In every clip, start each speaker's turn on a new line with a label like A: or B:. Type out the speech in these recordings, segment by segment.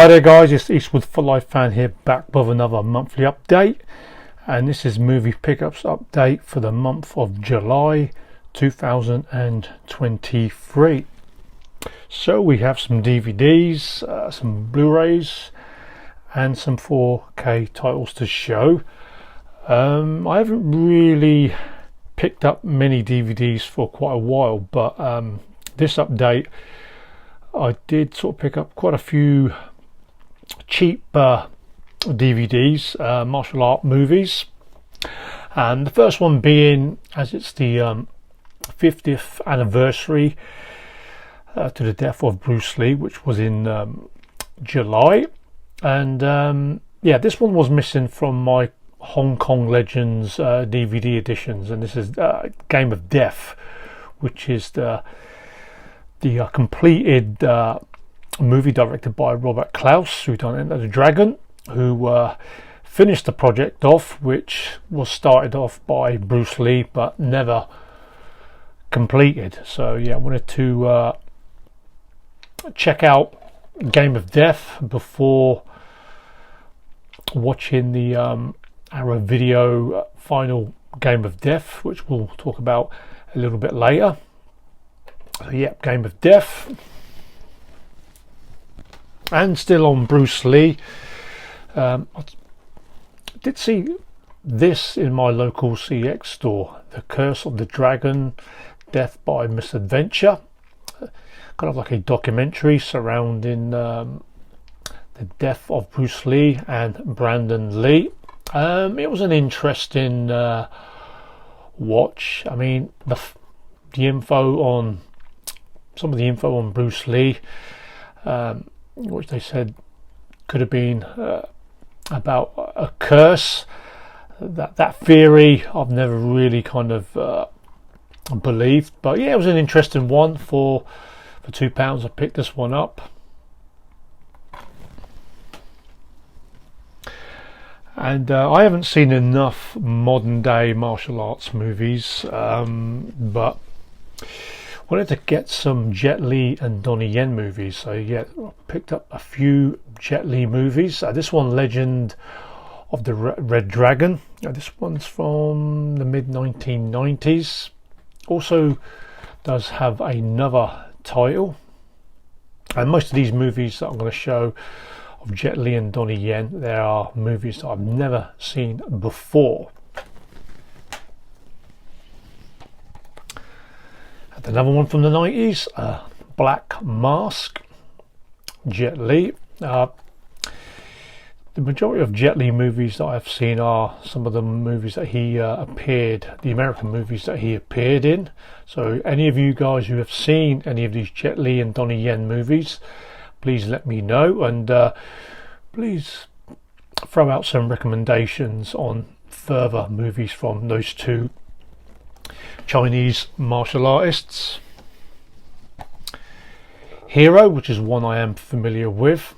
A: Hi there guys, it's Eastwood for Life fan here, back with another monthly update, and this is movie pickups update for the month of July 2023. So we have some DVDs, some Blu-rays and some 4K titles to show. I haven't really picked up many DVDs for quite a while, but this update I did sort of pick up quite a few cheap DVDs, martial art movies, and the first one being, as it's the 50th anniversary to the death of Bruce Lee, which was in July, and yeah, this one was missing from my Hong Kong Legends DVD editions, and this is Game of Death, which is the completed movie directed by Robert Klaus, who done Enter the Dragon, who finished the project off, which was started off by Bruce Lee but never completed. So yeah, I wanted to check out Game of Death before watching the Arrow Video final Game of Death, which we'll talk about a little bit later. So yeah, Game of Death. And still on Bruce Lee, I did see this in my local CX store, The Curse of the Dragon, Death by Misadventure, kind of like a documentary surrounding the death of Bruce Lee and Brandon Lee. It was an interesting watch. I mean, the info on some of the info on Bruce Lee, which they said could have been about a curse. That theory I've never really kind of believed, but yeah, it was an interesting one. For £2 I picked this one up. And I haven't seen enough modern day martial arts movies, but wanted to get some Jet Li and Donnie Yen movies. So yeah, I picked up a few Jet Li movies. This one, Legend of the Red Dragon. This one's from the mid 1990s. Also does have another title. And most of these movies that I'm going to show of Jet Li and Donnie Yen, they are movies that I've never seen before. And another one from the 90s, Black Mask, Jet Li. The majority of Jet Li movies that I've seen are some of the movies that he appeared, the American movies that he appeared in. So any of you guys who have seen any of these Jet Li and Donnie Yen movies, please let me know, and please throw out some recommendations on further movies from those two Chinese martial artists. Hero, which is one I am familiar with.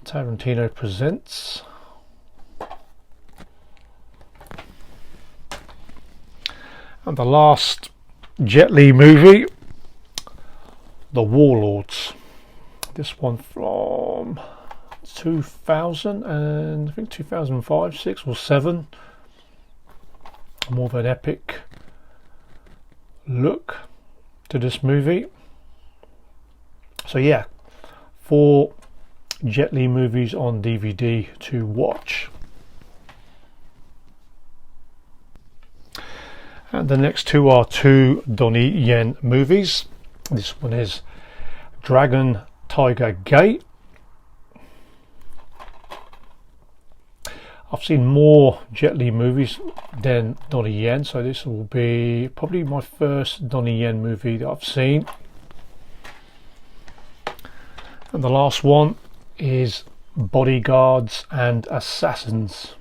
A: Tarantino Presents. And the last Jet Li movie, The Warlords. This one from 2000 and I think 2005, 6 or 7. More of an epic look to this movie. So yeah, 4 Jet Li movies on DVD to watch. And the next two are 2 Donnie Yen movies. This one is Dragon Tiger Gate. I've seen more Jet Li movies than Donnie Yen, so this will be probably my first Donnie Yen movie that I've seen. And the last one is Bodyguards and Assassins.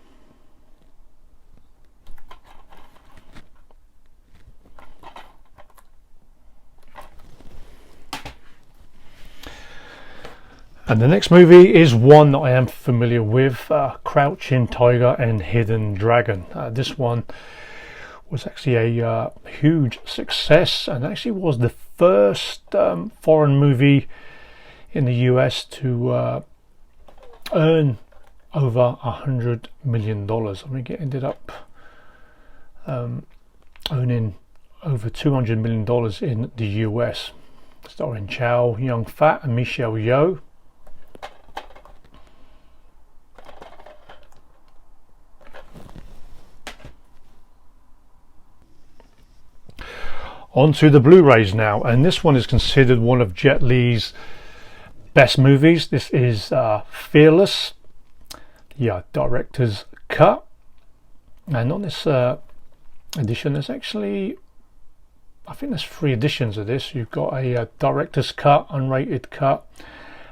A: And the next movie is one that I am familiar with, Crouching Tiger and Hidden Dragon. This one was actually a huge success, and actually was the first foreign movie in the US to earn over $100 million. I think it ended up owning over $200 million in the US, starring Chow Yun-fat and Michelle Yeoh. On to the Blu-rays now, and this one is considered one of Jet Li's best movies. This is Fearless, the director's cut, and on this edition there's actually, I think there's 3 editions of this. You've got a director's cut, unrated cut,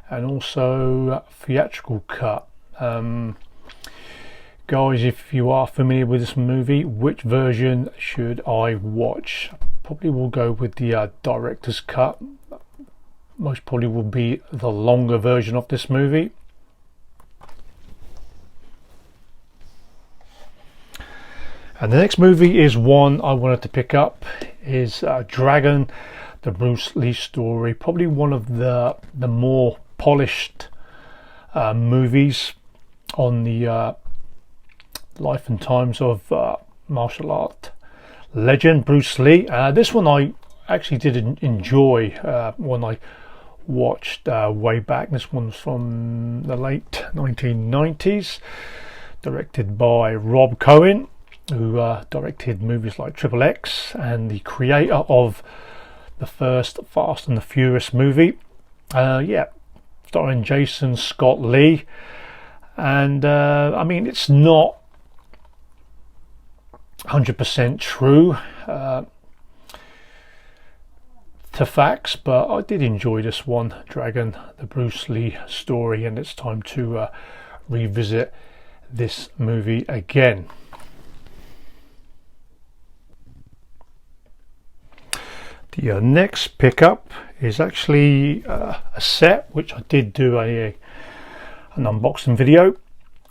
A: and also a theatrical cut. Guys, if you are familiar with this movie, which version should I watch? Probably will go with the director's cut. Most probably will be the longer version of this movie. And the next movie is one I wanted to pick up, is Dragon, the Bruce Lee story. Probably one of the more polished movies on the life and times of martial art legend Bruce Lee. This one I actually did enjoy when I watched way back. This one's from the late 1990s, directed by Rob Cohen, who directed movies like Triple X and the creator of the first Fast and the Furious movie. Starring Jason Scott Lee. And I mean, it's not 100% true to facts, but I did enjoy this one, Dragon, the Bruce Lee story, and it's time to revisit this movie again. The next pickup is actually a set which I did do an unboxing video,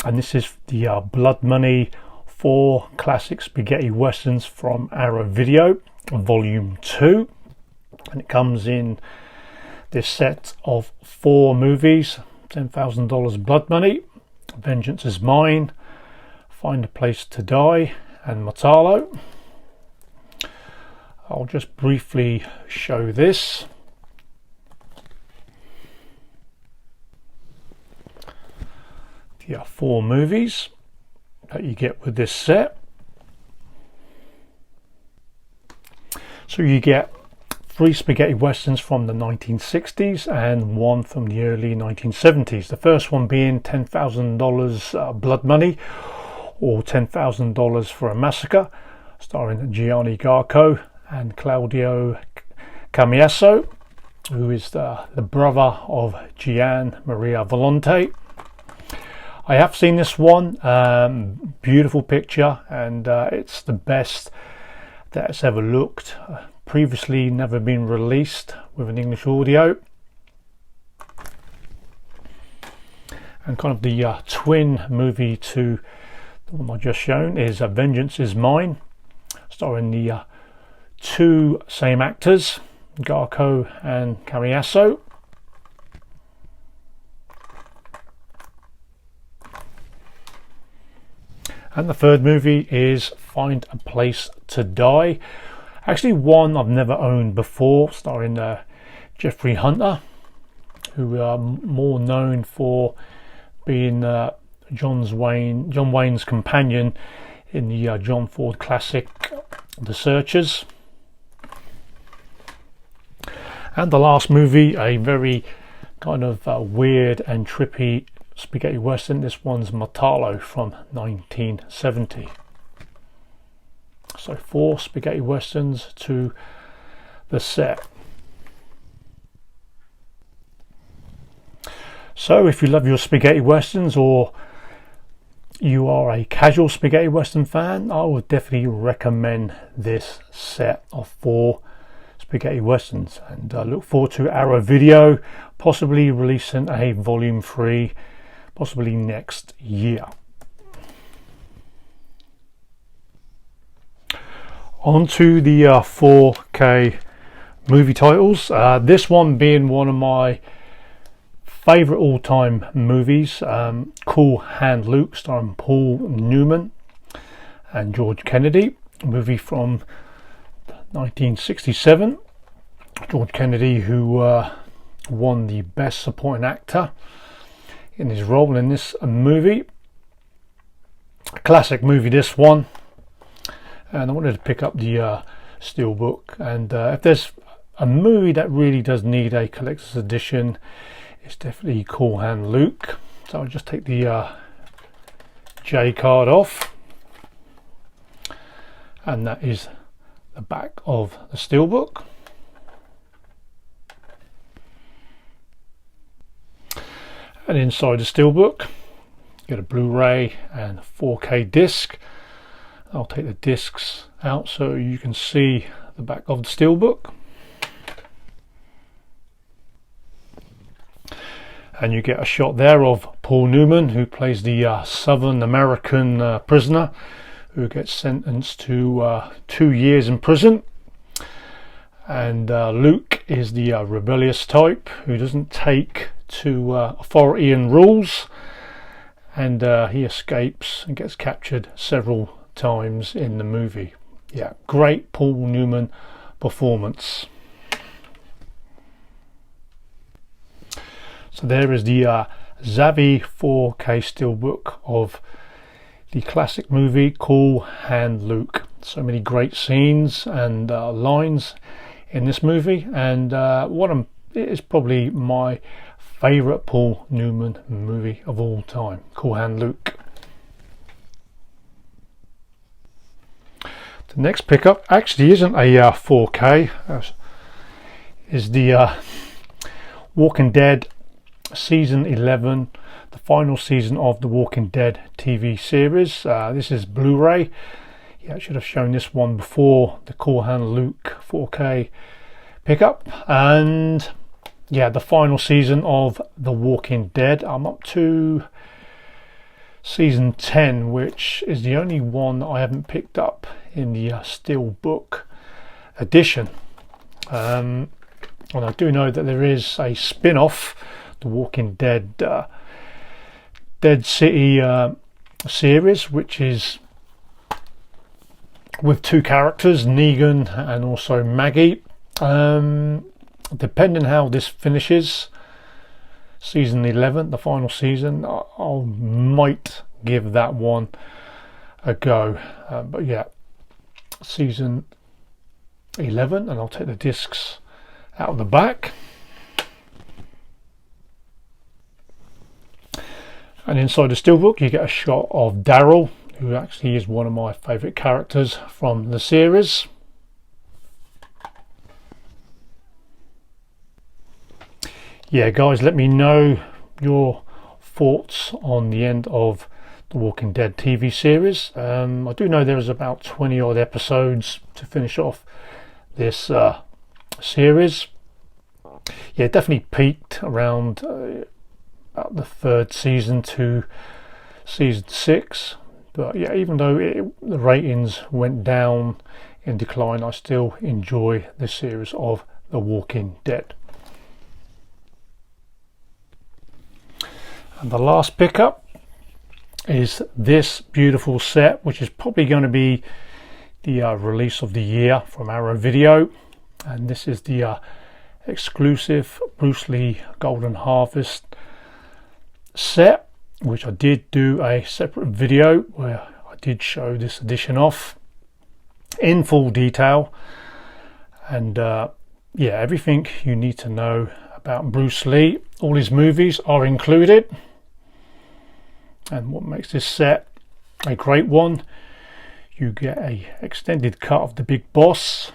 A: and this is the Blood Money 4 Classic Spaghetti Westerns from Arrow Video, Volume 2, and it comes in this set of 4 movies: $10,000 Blood Money, Vengeance Is Mine, Find a Place to Die, and Matalo. I'll just briefly show this. The 4 movies that you get with this set. So you get 3 spaghetti westerns from the 1960s and 1 from the early 1970s. The first one being $10,000 Blood Money, or $10,000 for a Massacre, starring Gianni Garco and Claudio Cambiaso, who is the brother of Gian Maria Volonté. I have seen this one, beautiful picture, and it's the best that's ever looked. Previously never been released with an English audio. And kind of the twin movie to the one I just shown is Vengeance Is Mine, starring the 2 same actors, Garco and Cambiaso. And the third movie is Find a Place to Die, actually one I've never owned before, starring Jeffrey Hunter, who are more known for being John Wayne's companion in the John Ford classic The Searchers. And the last movie, a very kind of weird and trippy spaghetti western. This one's Matalo from 1970. So 4 spaghetti westerns to the set. So if you love your spaghetti westerns, or you are a casual spaghetti western fan, I would definitely recommend this set of 4 spaghetti westerns, and look forward to Arrow Video possibly releasing a volume 3 possibly next year. On to the 4K movie titles. This one being one of my favourite all-time movies, Cool Hand Luke, starring Paul Newman and George Kennedy. A movie from 1967. George Kennedy, who won the Best Supporting Actor in his role in this movie. A classic movie, this one. And I wanted to pick up the Steelbook. And if there's a movie that really does need a collector's edition, it's definitely Cool Hand Luke. So I'll just take the J card off. And that is the back of the Steelbook. And inside the Steelbook, you get a Blu-ray and 4K disc. I'll take the discs out so you can see the back of the Steelbook. And you get a shot there of Paul Newman, who plays the Southern American prisoner who gets sentenced to 2 years in prison. And Luke is the rebellious type who doesn't take to authority and rules, and he escapes and gets captured several times in the movie. Yeah, great Paul Newman performance. So there is the Zavvi 4K Steelbook of the classic movie Cool Hand Luke. So many great scenes and lines in this movie, and it is probably my favourite Paul Newman movie of all time, Cool Hand Luke. The next pickup actually isn't a 4K, is the Walking Dead Season 11, the final season of the Walking Dead TV series. This is Blu-ray. Yeah, I should have shown this one before the Cool Hand Luke 4K pickup. And yeah, the final season of The Walking Dead. I'm up to season 10, which is the only one that I haven't picked up in the Steelbook edition. And I do know that there is a spin-off, The Walking Dead Dead City series, which is with two characters, Negan and also Maggie. Depending how this finishes, season 11, the final season, I might give that one a go. But yeah, season 11, and I'll take the discs out of the back. And inside the Steelbook, you get a shot of Daryl, who actually is one of my favourite characters from the series. Yeah, guys, let me know your thoughts on the end of the Walking Dead TV series. I do know there's about 20 odd episodes to finish off this series. Yeah, it definitely peaked around about the third season to season 6. But yeah, even though the ratings went down in decline, I still enjoy this series of The Walking Dead. And the last pickup is this beautiful set, which is probably going to be the release of the year from Arrow Video. And this is the exclusive Bruce Lee Golden Harvest set, which I did do a separate video where I did show this edition off in full detail. And yeah, everything you need to know about Bruce Lee, all his movies are included. And what makes this set a great one, you get a extended cut of the Big Boss,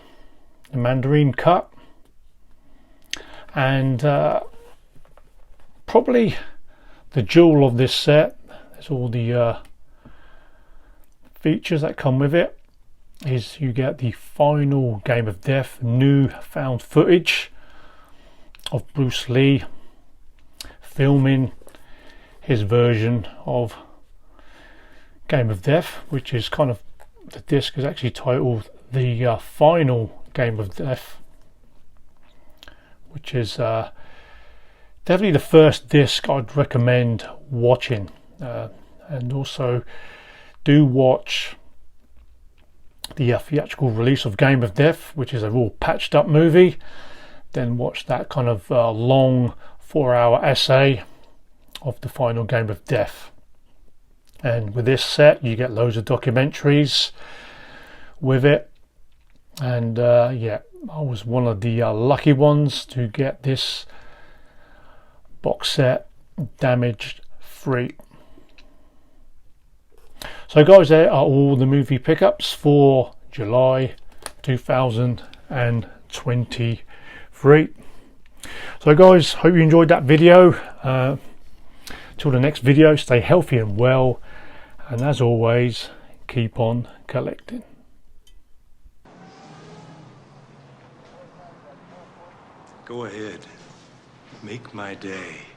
A: the Mandarin cut, and probably the jewel of this set, there's all the features that come with it, is you get the final Game of Death new found footage of Bruce Lee filming his version of Game of Death, which is kind of, the disc is actually titled the final Game of Death, which is definitely the first disc I'd recommend watching, and also do watch the theatrical release of Game of Death, which is a real patched up movie. Then watch that kind of long 4-hour essay of the final Game of Death. And with this set you get loads of documentaries with it, and yeah, I was one of the lucky ones to get this box set damaged free. So guys, there are all the movie pickups for July 2023. So guys, hope you enjoyed that video. Till the next video, stay healthy and well, and as always, keep on collecting.
B: Go ahead, make my day.